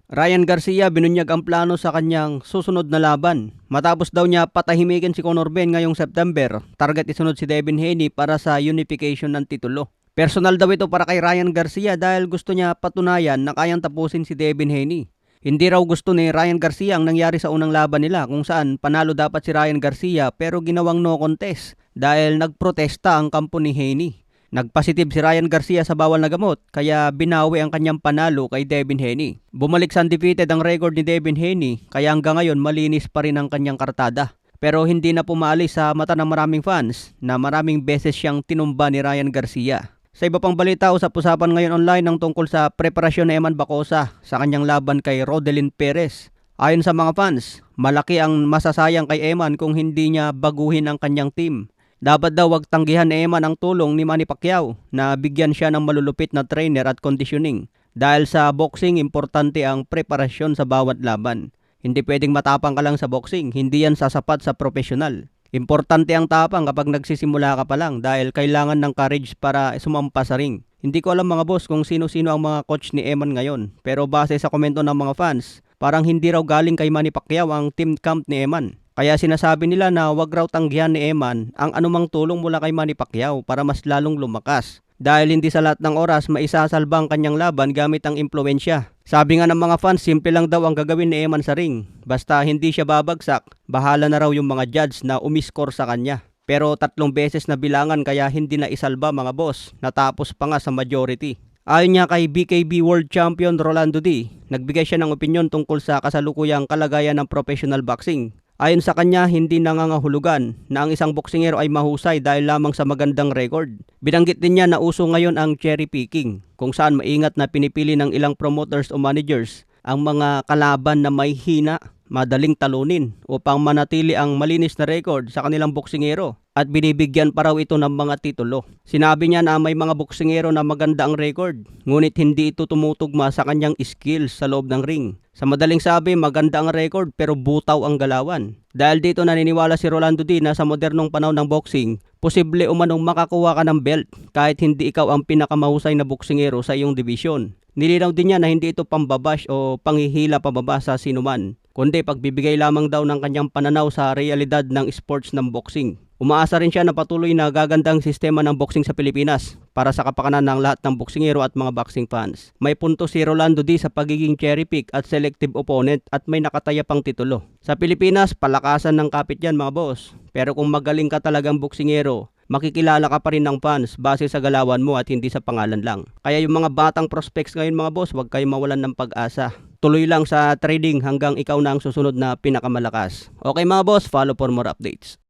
Ryan Garcia binunyag ang plano sa kanyang susunod na laban. Matapos daw niya patahimikin si Conor Benn ngayong September, target isunod si Devin Haney para sa unification ng titulo. Personal daw ito para kay Ryan Garcia dahil gusto niya patunayan na kayang tapusin si Devin Haney. Hindi raw gusto ni Ryan Garcia ang nangyari sa unang laban nila kung saan panalo dapat si Ryan Garcia pero ginawang no contest dahil nagprotesta ang kampo ni Haney. Nagpositive si Ryan Garcia sa bawal na gamot kaya binawi ang kanyang panalo kay Devin Haney. Bumalik sa undefeated ang record ni Devin Haney kaya hanggang ngayon malinis pa rin ang kanyang kartada. Pero hindi na pumali sa mata ng maraming fans na maraming beses siyang tinumba ni Ryan Garcia. Sa iba pang balita, usap-usapan ngayon online ng tungkol sa preparasyon ni Eman Bacosa sa kanyang laban kay Rodelyn Perez. Ayon sa mga fans, malaki ang masasayang kay Eman kung hindi niya baguhin ang kanyang team. Dapat daw wag tanggihan ni Eman ang tulong ni Manny Pacquiao na bigyan siya ng malulupit na trainer at conditioning. Dahil sa boxing, importante ang preparasyon sa bawat laban. Hindi pwedeng matapang ka lang sa boxing, hindi yan sasapat sa profesional. Importante ang tapang kapag nagsisimula ka pa lang dahil kailangan ng courage para sumampa sa ring. Hindi ko alam mga boss kung sino-sino ang mga coach ni Eman ngayon, pero base sa komento ng mga fans, parang hindi raw galing kay Manny Pacquiao ang team camp ni Eman. Kaya sinasabi nila na wag raw tanggihan ni Eman ang anumang tulong mula kay Manny Pacquiao para mas lalong lumakas. Dahil hindi sa lahat ng oras maisasalba ang kanyang laban gamit ang impluensya. Sabi nga ng mga fans, simple lang daw ang gagawin ni Eman sa ring. Basta hindi siya babagsak, bahala na raw yung mga judge na umiskor sa kanya. Pero 3 beses na bilangan kaya hindi na isalba mga boss, natapos pa nga sa majority. Ayon niya kay BKB World Champion Rolando D, nagbigay siya ng opinyon tungkol sa kasalukuyang kalagayan ng professional boxing. Ayon sa kanya, hindi nangangahulugan na ang isang boksingero ay mahusay dahil lamang sa magandang record. Binanggit din niya na uso ngayon ang cherry picking, kung saan maingat na pinipili ng ilang promoters o managers ang mga kalaban na may hina, madaling talunin upang manatili ang malinis na record sa kanilang boksingero at binibigyan pa raw ito ng mga titulo. Sinabi niya na may mga boksingero na maganda ang record, ngunit hindi ito tumutugma sa kanyang skills sa loob ng ring. Sa madaling sabi, maganda ang record pero butaw ang galawan. Dahil dito naniniwala si Rolando D na sa modernong panahon ng boxing, posible umanong makakuha ka ng belt kahit hindi ikaw ang pinakamahusay na boksingero sa iyong division. Nilinaw din niya na hindi ito pambabash o panghihila pababa sa sinuman, kundi pagbibigay lamang daw ng kanyang pananaw sa realidad ng sports ng boxing. Umaasa rin siya na patuloy na gagandang sistema ng boxing sa Pilipinas para sa kapakanan ng lahat ng boksingero at mga boxing fans. May punto si Rolando D sa pagiging cherry pick at selective opponent at may nakataya pang titulo. Sa Pilipinas, palakasan ng kapit yan mga boss. Pero kung magaling ka talagang boksingero, makikilala ka pa rin ng fans base sa galawan mo at hindi sa pangalan lang. Kaya yung mga batang prospects ngayon mga boss, huwag kayong mawalan ng pag-asa. Tuloy lang sa trading hanggang ikaw na ang susunod na pinakamalakas. Okay mga boss, follow for more updates.